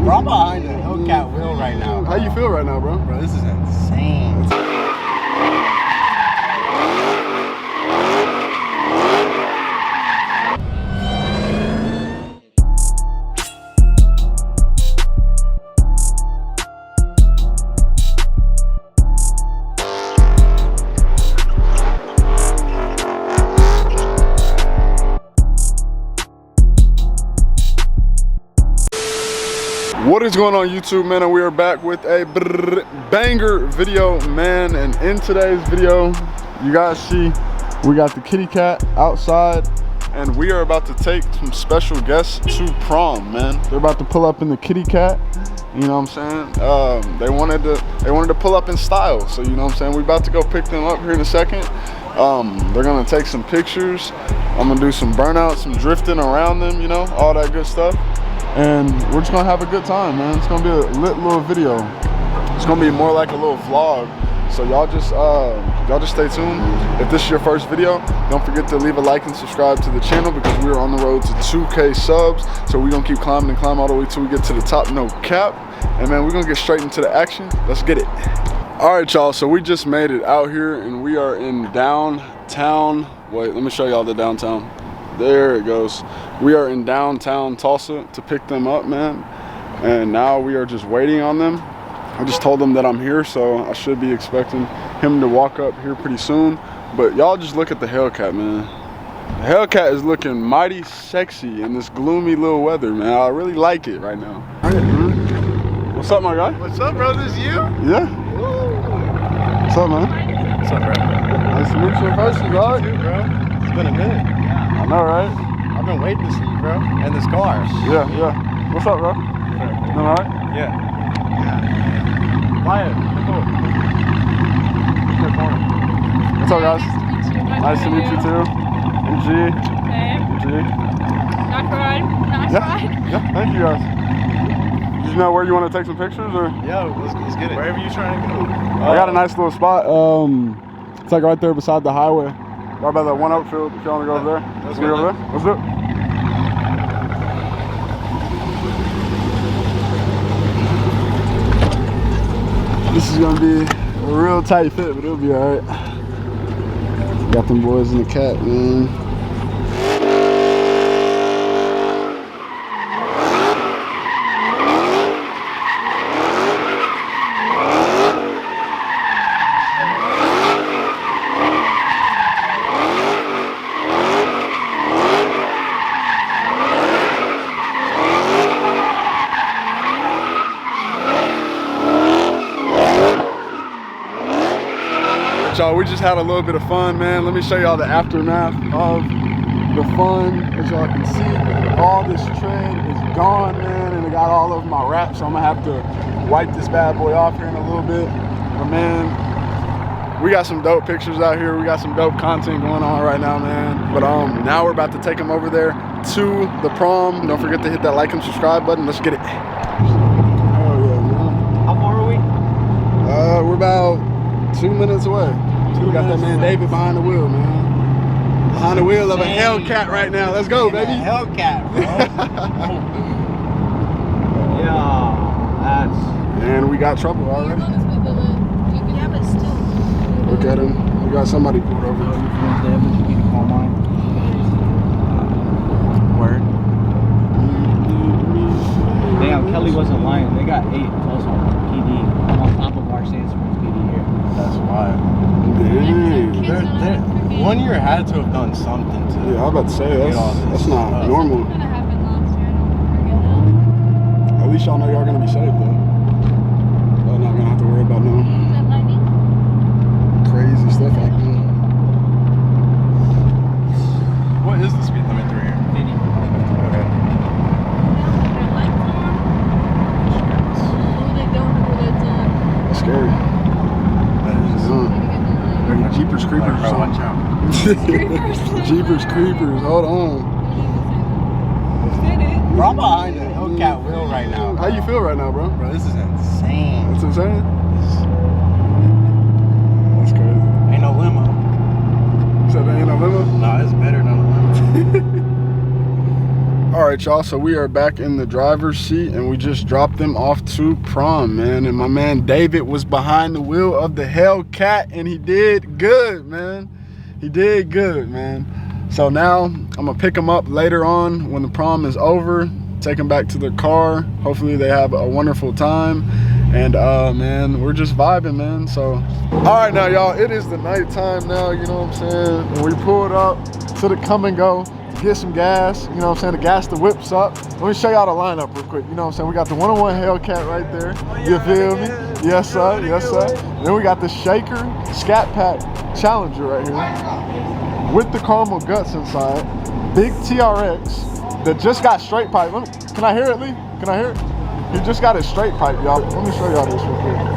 Bro, I'm behind the Hellcat wheel right now. How you feel right now, bro? Bro, this is insane. What is going on YouTube, man? And we are back with a banger video, man. And in today's video, you guys see we got the kitty cat outside and we are about to take some special guests to prom, man. They're about to pull up in the kitty cat, you know what I'm saying? They wanted to pull up in style, so you know what I'm saying? We're about to go pick them up here in a second. They're gonna take some pictures. I'm gonna do some burnouts, some drifting around them, you know, all that good stuff. And we're just gonna have a good time, man. It's gonna be a lit little video. It's gonna be more like a little vlog. So y'all just stay tuned. If this is your first video, don't forget to leave a like and subscribe to the channel because we're on the road to 2K subs. So we're gonna keep climbing and climb all the way till we get to the top, no cap. And man, we're gonna get straight into the action. Let's get it. All right, y'all, so we just made it out here and we are in downtown. Wait, let me show y'all the downtown. There it goes. We are in downtown Tulsa to pick them up, man. And now we are just waiting on them. I just told them that I'm here, so I should be expecting him to walk up here pretty soon. But y'all just look at the Hellcat, man. The Hellcat is looking mighty sexy in this gloomy little weather, man. I really like it right now. All right, man. What's up, my guy? What's up, bro? This you? Yeah. What's up, man? What's up, bro? Nice to meet you in person, dog. You too, bro. It's been a minute. I know, right? I've been waiting to see you, bro. And this car. Yeah, yeah. What's up, bro? You all right? Yeah. Wyatt, cool. What's up, guys? Nice to meet you too. And G. Hey. G. Nice ride. Nice ride. Yeah, thank you guys. Did you know where you want to take some pictures or? Yo, let's get it. Wherever you trying to go. I got a nice little spot. It's like right there beside the highway. Right by the One Oak Field, if you want to go over there. Let's go over there. Let's do it. This is gonna be a real tight fit, but it'll be alright. Got them boys in the cat, man. Y'all, we just had a little bit of fun, man. Let me show y'all the aftermath of the fun. As y'all can see, all this tread is gone, man, and I got all of my wraps, so I'm gonna have to wipe this bad boy off here in a little bit. But man, we got some dope pictures out here. We got some dope content going on right now, man. But now we're about to take them over there to the prom. Don't forget to hit that like and subscribe button. Let's get it. Oh yeah, man. How far are we? We're about 2 minutes away. We got that man David behind the wheel, man. Behind the wheel of a Hellcat right now. Let's go, baby. Hellcat, bro. Yeah, that's. And we got trouble already. Yeah, but still. Look at him. We got somebody pulled over. Word. Damn, Kelly wasn't lying. They got 8 plus on PD on top of our Sandstorm PD here. That's wild. Dang. 1 year had to have done something to. Yeah, I was about to say that's not normal. It's gonna happen last year. Don't forget At least y'all know y'all gonna be safe though. Y'all not gonna have to worry about no crazy stuff happening. What is the speed limit through here? 80. Okay. That's scary. That is just. Jeepers Creepers or something. Watch out. Jeepers Creepers, hold on. Bro, I'm behind the Hellcat wheel right now. How you feel right now, bro? Bro, this is insane. That's insane? That's crazy. Ain't no limo. You said there ain't no limo? No, it's better than a limo. All right, y'all, so we are back in the driver's seat and we just dropped them off to Prom, man. And my man David was behind the wheel of the Hellcat and he did good, man. He did good, man. So now I'm gonna pick him up later on when the prom is over, take him back to their car. Hopefully they have a wonderful time. And man, we're just vibing, man. So, all right now, y'all, it is the nighttime now, you know what I'm saying? And we pulled up to the come and go. Get some gas, you know what I'm saying, to gas the whips up. Let me show y'all the lineup real quick, you know what I'm saying. We got the 101 Hellcat right there, you feel me? Yes sir, yes sir. Then we got the Shaker Scat Pack Challenger right here with the caramel guts inside. Big TRX that just got straight pipe. Can I hear it, Lee? Can I hear it? He just got his straight pipe, y'all. Let me show y'all this real quick.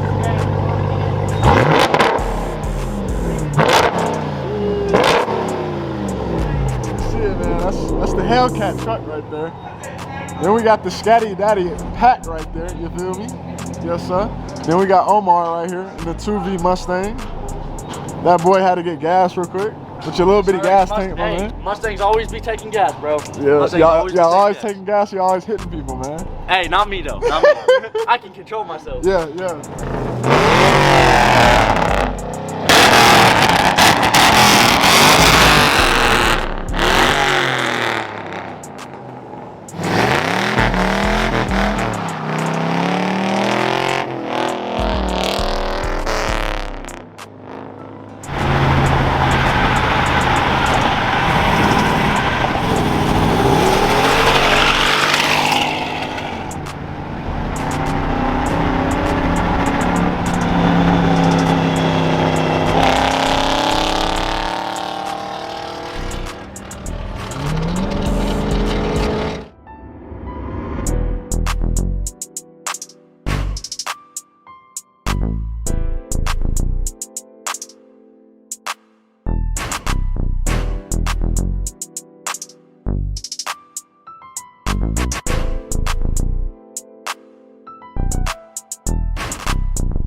That's the Hellcat truck right there. Then we got the Scatty Daddy pack right there, you feel me? Yes, sir. Then we got Omar right here in the 2V Mustang. That boy had to get gas real quick. With your little bitty gas tank, my man. Mustangs always be taking gas, bro. Yeah, y'all always taking gas, y'all always hitting people, man. Hey, not me though, not me. I can control myself. Yeah, yeah.